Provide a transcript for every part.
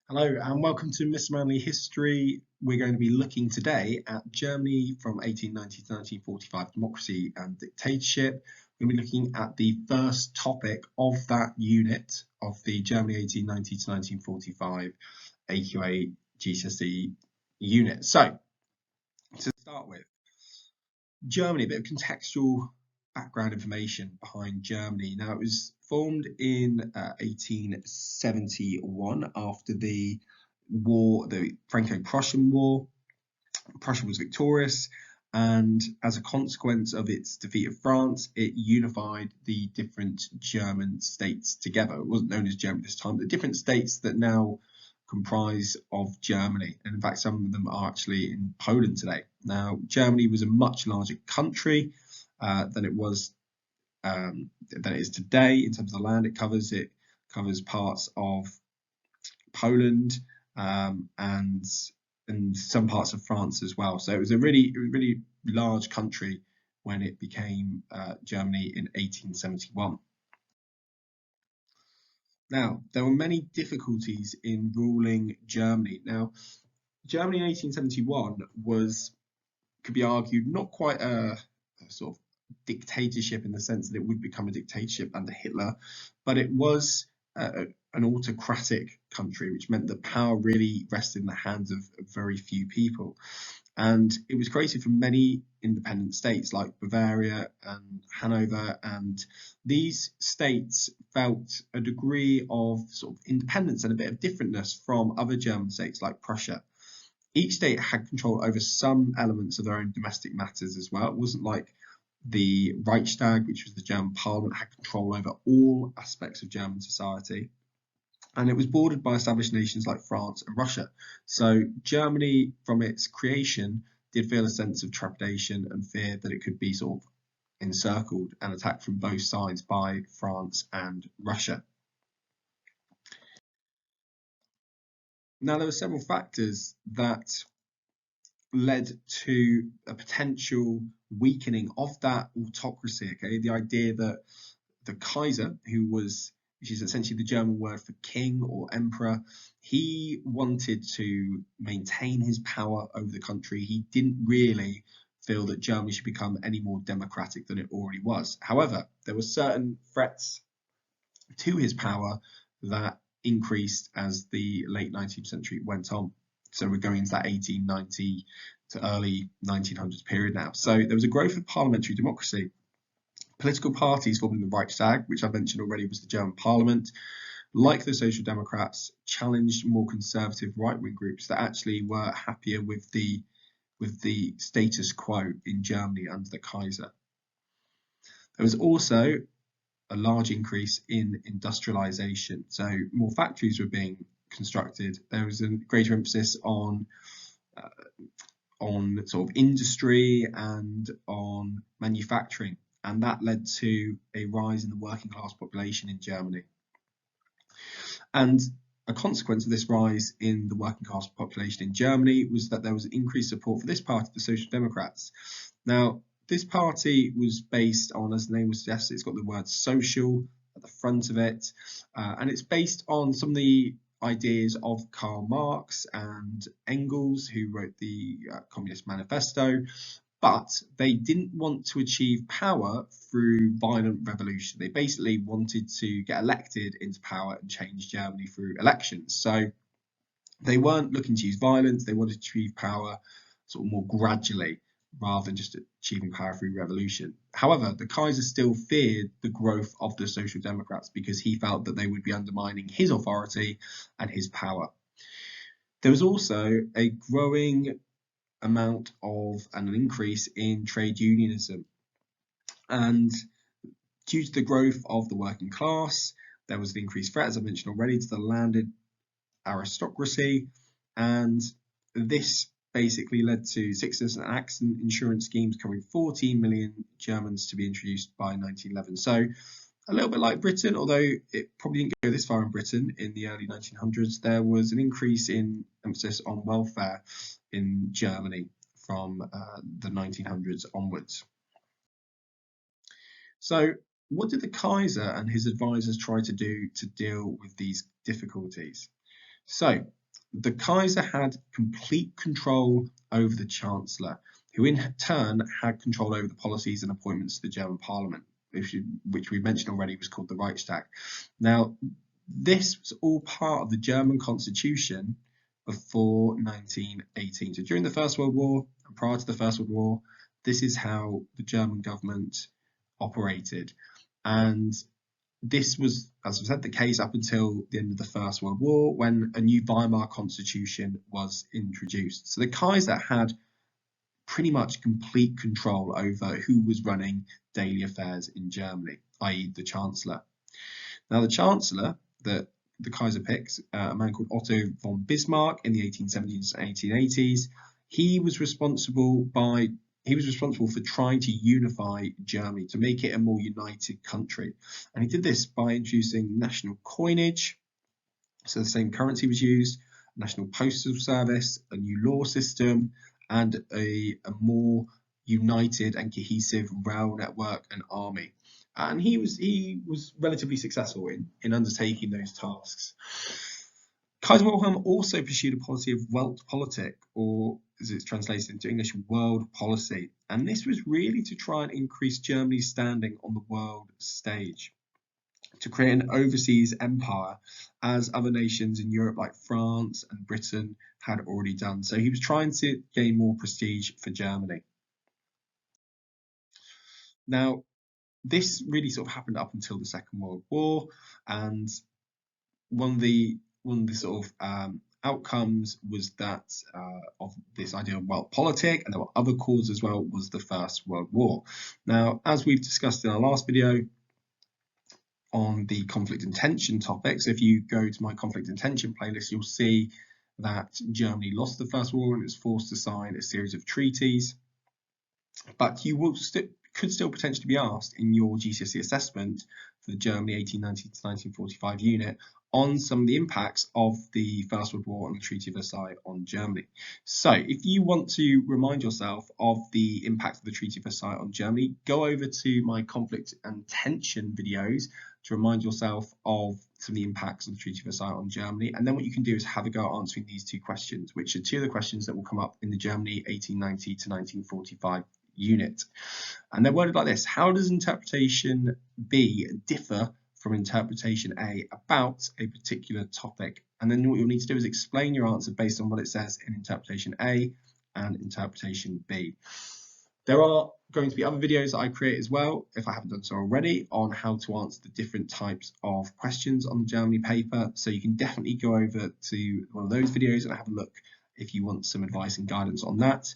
Hello and welcome to Mr. Manley History. We're going to be looking today at Germany from 1890 to 1945, democracy and dictatorship. We're going to be looking at the first topic of that unit of the Germany 1890 to 1945 AQA GCSE unit. So, to start with, Germany, a bit of contextual background information behind Germany. Now, it was formed in 1871 after the war, the Franco-Prussian War. Prussia was victorious, and as a consequence of its defeat of France, it unified the different German states together. It wasn't known as Germany this time, but the different states that now comprise of Germany. And in fact, some of them are actually in Poland today. Now, Germany was a much larger country than it was than it is today in terms of the land it covers. It covers parts of Poland and some parts of France as well. So it was a really large country when it became Germany in 1871. Now, there were many difficulties in ruling Germany. Now, Germany in 1871 could be argued, not quite a sort of dictatorship in the sense that it would become a dictatorship under Hitler, but it was an autocratic country, which meant that power really rested in the hands of very few people. And it was created from many independent states like Bavaria and Hanover, and these states felt a degree of sort of independence and a bit of differentness from other German states like Prussia. Each state had control over some elements of their own domestic matters as well. It wasn't like the Reichstag, which was the German parliament, had control over all aspects of German society. And it was bordered by established nations like France and Russia. So Germany, from its creation, did feel a sense of trepidation and fear that it could be sort of encircled and attacked from both sides by France and Russia. Now, there were several factors that led to a potential weakening of that autocracy. Okay, the idea that the Kaiser, which is essentially the German word for king or emperor, he wanted to maintain his power over the country. He didn't really feel that Germany should become any more democratic than it already was. However, there were certain threats to his power that increased as the late 19th century went on. So we're going into that 1890 to early 1900s period now. So there was a growth of parliamentary democracy. Political parties forming the Reichstag, which I mentioned already was the German parliament, like the Social Democrats, challenged more conservative right-wing groups that actually were happier with the status quo in Germany under the Kaiser. There was also a large increase in industrialization. So more factories were being constructed. There was a greater emphasis on sort of industry and on manufacturing, and that led to a rise in the working class population in Germany. And a consequence of this rise in the working class population in Germany was that there was increased support for this party, the Social Democrats. Now, this party was based on, as the name would suggest, it's got the word social at the front of it, and it's based on some of the ideas of Karl Marx and Engels, who wrote the Communist Manifesto, but they didn't want to achieve power through violent revolution. They basically wanted to get elected into power and change Germany through elections. So they weren't looking to use violence, they wanted to achieve power sort of more gradually, rather than just achieving power through revolution. However, the Kaiser still feared the growth of the Social Democrats because he felt that they would be undermining his authority and his power. There was also a growing amount of an increase in trade unionism. And due to the growth of the working class, there was an increased threat, as I mentioned already, to the landed aristocracy. And this basically led to sickness and accident insurance schemes covering 14 million Germans to be introduced by 1911. So a little bit like Britain, although it probably didn't go this far in Britain in the early 1900s, there was an increase in emphasis on welfare in Germany from the 1900s onwards. So what did the Kaiser and his advisors try to do to deal with these difficulties? So the Kaiser had complete control over the Chancellor, who in turn had control over the policies and appointments to the German Parliament, which we mentioned already was called the Reichstag. Now, this was all part of the German constitution before 1918. So during the First World War and prior to the First World War, this is how the German government operated. And this was, as I said, the case up until the end of the First World War, when a new Weimar constitution was introduced. So the Kaiser had pretty much complete control over who was running daily affairs in Germany, i.e. the Chancellor. Now the Chancellor that the Kaiser picks, a man called Otto von Bismarck in the 1870s and 1880s, he was responsible for trying to unify Germany, to make it a more united country. And he did this by introducing national coinage, so the same currency was used, a national postal service, a new law system, and a more united and cohesive rail network and army. And he was relatively successful in undertaking those tasks. Kaiser Wilhelm also pursued a policy of Weltpolitik, or as it's translated into English, world policy. And this was really to try and increase Germany's standing on the world stage, to create an overseas empire, as other nations in Europe like France and Britain had already done. So he was trying to gain more prestige for Germany. Now, this really sort of happened up until the Second World War, and one of the sort of outcomes was that of this idea of Weltpolitik, and there were other causes as well, was the First World War. Now, as we've discussed in our last video on the conflict and tension topic, so if you go to my conflict and tension playlist, you'll see that Germany lost the First War and was forced to sign a series of treaties. But you could still potentially be asked in your GCSE assessment for the Germany 1890 to 1945 unit on some of the impacts of the First World War and the Treaty of Versailles on Germany. So if you want to remind yourself of the impact of the Treaty of Versailles on Germany, go over to my conflict and tension videos to remind yourself of some of the impacts of the Treaty of Versailles on Germany. And then what you can do is have a go at answering these two questions, which are two of the questions that will come up in the Germany 1890 to 1945 unit. And they're worded like this: how does interpretation B differ from interpretation A about a particular topic? And then what you'll need to do is explain your answer based on what it says in interpretation A and interpretation B. There are going to be other videos that I create as well, if I haven't done so already, on how to answer the different types of questions on the Germany paper. So you can definitely go over to one of those videos and have a look if you want some advice and guidance on that,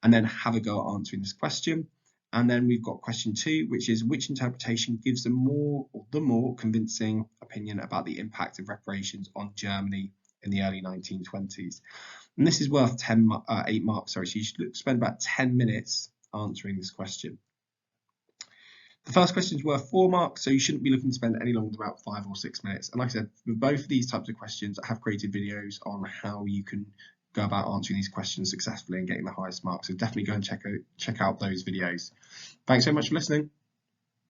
and then have a go at answering this question. And then we've got question 2, which is which interpretation gives the more convincing opinion about the impact of reparations on Germany in the early 1920s. And this is worth 8 marks, sorry, so you should spend about 10 minutes answering this question. The first question is worth 4 marks, so you shouldn't be looking to spend any longer than about 5 or 6 minutes. And like I said, with both of these types of questions, I have created videos on how you can go about answering these questions successfully and getting the highest marks. So definitely go and check out those videos. Thanks so much for listening.